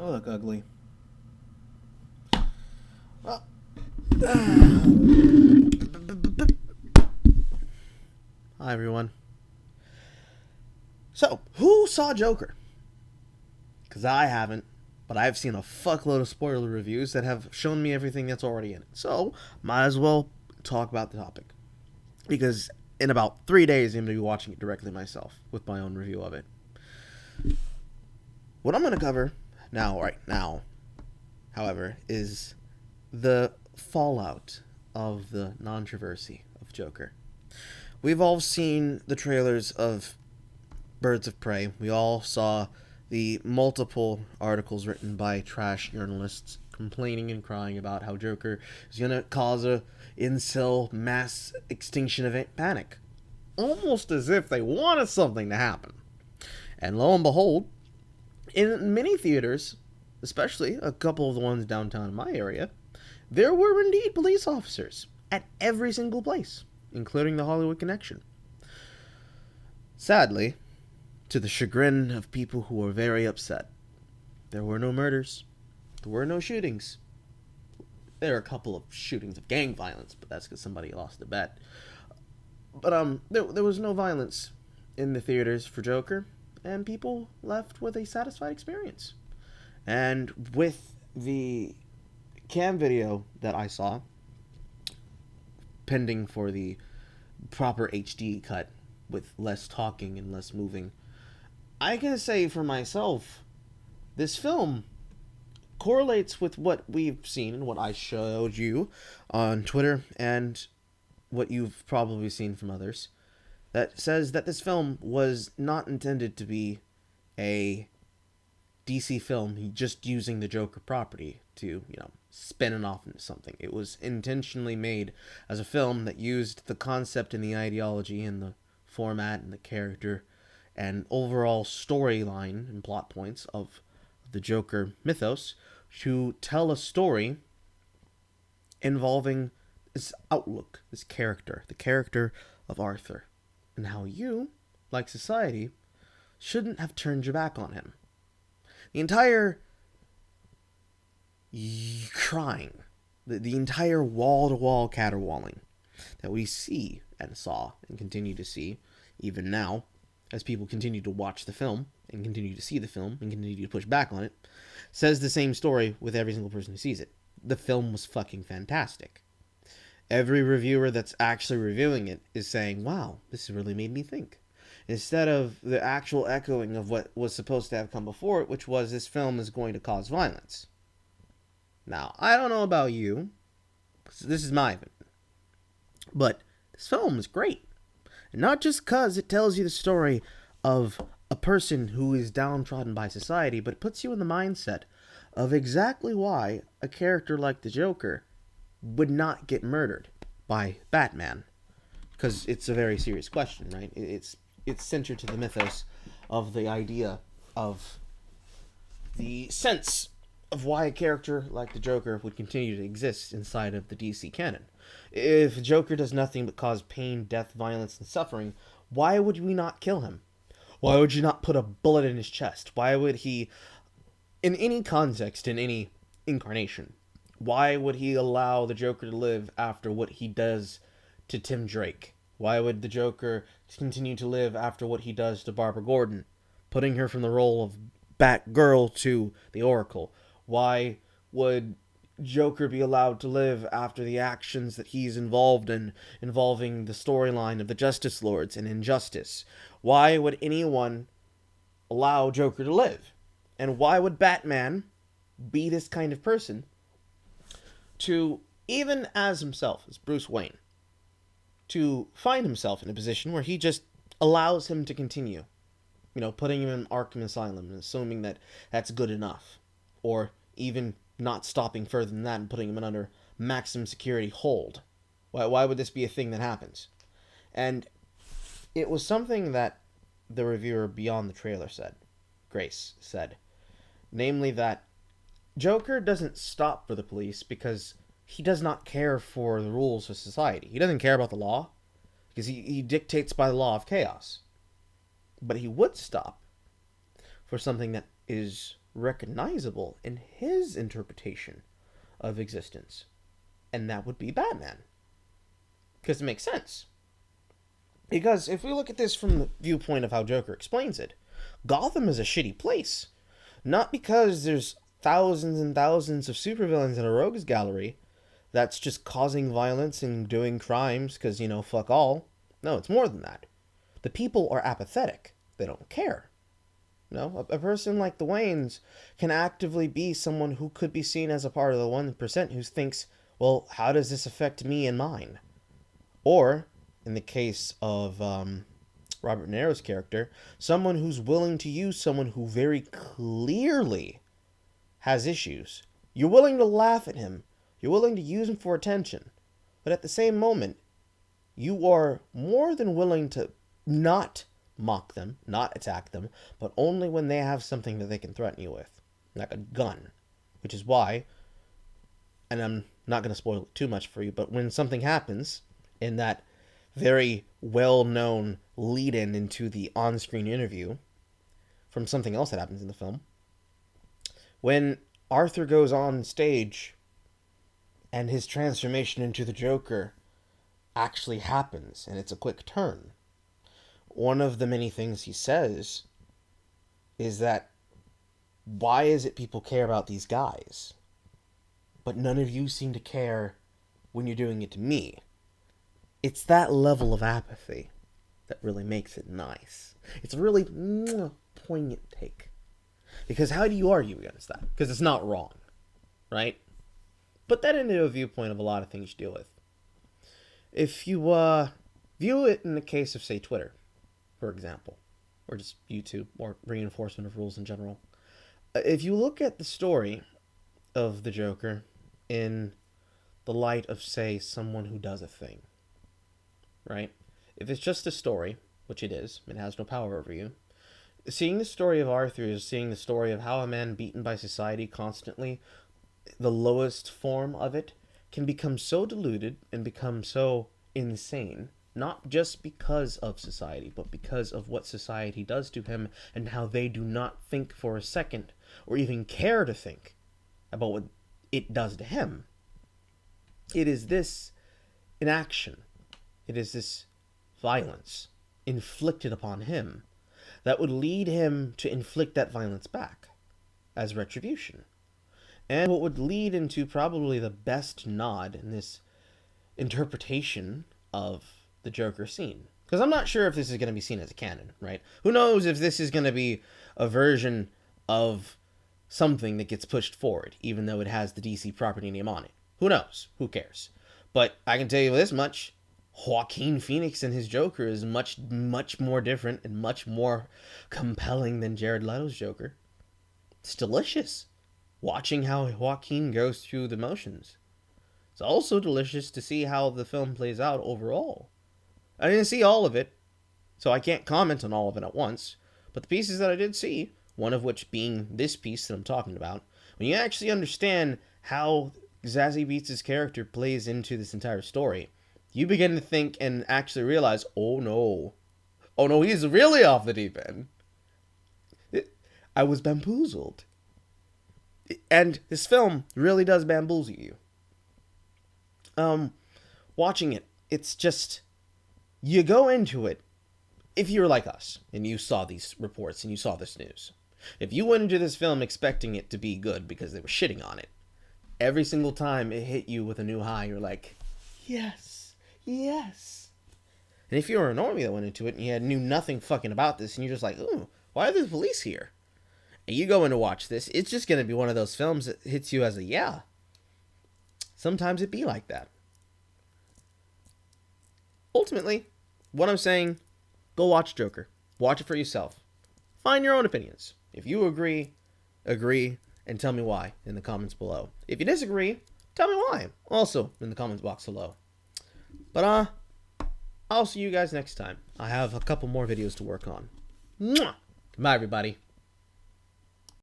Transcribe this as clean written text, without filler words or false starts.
Oh, look ugly. Well, hi everyone. So, who saw Joker? Because I haven't, but I've seen a fuckload of spoiler reviews that have shown me everything that's already in it. So, might as well talk about the topic. Because in about 3 days, I'm going to be watching it directly myself with my own review of it. What I'm going to cover right now, however, is the fallout of the controversy of Joker. We've all seen the trailers of Birds of Prey. We all saw the multiple articles written by trash journalists complaining and crying about how Joker is going to cause a incel mass extinction event panic. Almost as if they wanted something to happen. And lo and behold, in many theaters, especially a couple of the ones downtown in my area, there were indeed police officers at every single place, including the Hollywood Connection. Sadly, to the chagrin of people who were very upset, there were no murders. There were no shootings. There are a couple of shootings of gang violence, but that's because somebody lost a bet. But there was no violence in the theaters for Joker, and people left with a satisfied experience. And with the cam video that I saw, pending for the proper HD cut with less talking and less moving, I can say for myself, this film correlates with what we've seen and what I showed you on Twitter and what you've probably seen from others, that says that this film was not intended to be a DC film just using the Joker property to, spin it off into something. It was intentionally made as a film that used the concept and the ideology and the format and the character and overall storyline and plot points of the Joker mythos to tell a story involving this outlook, this character, the character of Arthur, and how you, like society, shouldn't have turned your back on him. The entire crying, the entire wall-to-wall caterwauling that we see and saw and continue to see, even now, as people continue to watch the film and continue to see the film and continue to push back on it, says the same story with every single person who sees it. The film was fucking fantastic. Every reviewer that's actually reviewing it is saying, wow, this really made me think. Instead of the actual echoing of what was supposed to have come before it, which was this film is going to cause violence. Now, I don't know about you. This is my opinion. But this film is great. And not just because it tells you the story of a person who is downtrodden by society, but it puts you in the mindset of exactly why a character like the Joker would not get murdered by Batman. Because it's a very serious question, right? It's centered to the mythos of the idea of the sense of why a character like the Joker would continue to exist inside of the DC canon. If Joker does nothing but cause pain, death, violence, and suffering, why would we not kill him? Why would you not put a bullet in his chest? Why would he, in any context, in any incarnation, why would he allow the Joker to live after what he does to Tim Drake? Why would the Joker continue to live after what he does to Barbara Gordon, putting her from the role of Batgirl to the Oracle? Why would Joker be allowed to live after the actions that he's involved in, involving the storyline of the Justice Lords and Injustice? Why would anyone allow Joker to live? And why would Batman be this kind of person to, even as himself, as Bruce Wayne, to find himself in a position where he just allows him to continue, putting him in Arkham Asylum and assuming that that's good enough, or even not stopping further than that and putting him under maximum security hold? Why would this be a thing that happens? And it was something that the reviewer beyond the trailer said, Grace said, namely that Joker doesn't stop for the police because he does not care for the rules of society. He doesn't care about the law because he dictates by the law of chaos. But he would stop for something that is recognizable in his interpretation of existence. And that would be Batman. Because it makes sense. Because if we look at this from the viewpoint of how Joker explains it, Gotham is a shitty place. Not because there's thousands and thousands of supervillains in a rogues gallery that's just causing violence and doing crimes because, fuck all. No, it's more than that. The people are apathetic. They don't care. A person like the Waynes can actively be someone who could be seen as a part of the 1% who thinks, well, how does this affect me and mine? Or, in the case of Robert De Niro's character, someone who's willing to use someone who very clearly has issues. You're willing to laugh at him. You're willing to use him for attention. But at the same moment, you are more than willing to not mock them, not attack them, but only when they have something that they can threaten you with. Like a gun. Which is why, and I'm not going to spoil it too much for you, but when something happens in that very well-known lead-in into the on-screen interview from something else that happens in the film, when Arthur goes on stage and his transformation into the Joker actually happens, and it's a quick turn, one of the many things he says is that, why is it people care about these guys, but none of you seem to care when you're doing it to me? It's that level of apathy that really makes it nice. It's a really poignant take. Because how do you argue against that? Because it's not wrong, right? Put that into a viewpoint of a lot of things you deal with. If you view it in the case of, say, Twitter, for example, or just YouTube, or reinforcement of rules in general. If you look at the story of the Joker in the light of, say, someone who does a thing, right? If it's just a story, which it is, it has no power over you, seeing the story of Arthur is seeing the story of how a man beaten by society constantly, the lowest form of it, can become so deluded and become so insane, not just because of society, but because of what society does to him and how they do not think for a second or even care to think about what it does to him. It is this inaction, it is this violence inflicted upon him that would lead him to inflict that violence back as retribution. And what would lead into probably the best nod in this interpretation of the Joker scene. Because I'm not sure if this is going to be seen as a canon, right? Who knows if this is going to be a version of something that gets pushed forward, even though it has the DC property name on it. Who knows? Who cares? But I can tell you this much. Joaquin Phoenix and his Joker is much, much more different and much more compelling than Jared Leto's Joker. It's delicious. Watching how Joaquin goes through the motions. It's also delicious to see how the film plays out overall. I didn't see all of it, so I can't comment on all of it at once. But the pieces that I did see, one of which being this piece that I'm talking about, when you actually understand how Zazie Beetz' character plays into this entire story, you begin to think and actually realize, oh no, he's really off the deep end. I was bamboozled. And this film really does bamboozle you. Watching it, it's just, you go into it, if you're like us, and you saw these reports and you saw this news, if you went into this film expecting it to be good because they were shitting on it, every single time it hit you with a new high, you're like, yes. And if you were a normie that went into it and you knew nothing fucking about this, and you're just like, ooh, why are the police here? And you go in to watch this, it's just going to be one of those films that hits you as a yeah. Sometimes it be like that. Ultimately, what I'm saying, go watch Joker. Watch it for yourself. Find your own opinions. If you agree, and tell me why in the comments below. If you disagree, tell me why, also in the comments box below. But, I'll see you guys next time. I have a couple more videos to work on. Mwah! Bye, everybody.